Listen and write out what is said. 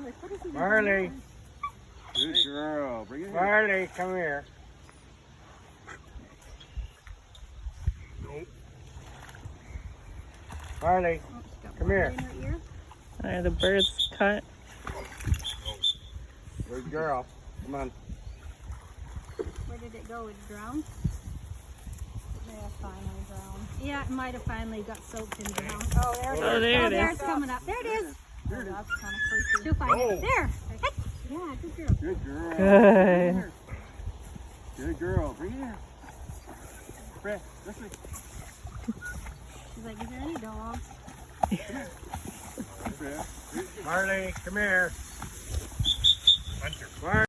Like, what is he doing? Marley. Good girl. Bring it here. Marley, come here. Nope. Marley, Oh, she's got come water here. in her ear. The bird's cut. Good girl. Come on. Where did it go? It drowned? It may have finally drowned. Yeah, it might have finally got soaked and drowned. Oh, there it is. Oh, there it There is. it's coming up. There it is. Oh, that's kind of freaky. She'll find Oh. it. There. Yeah, good girl. Good girl. Good. Good girl. Bring it here. Fred, this way. She's like, is there any dogs? Fred. Marley, come here. Hunter. Marley.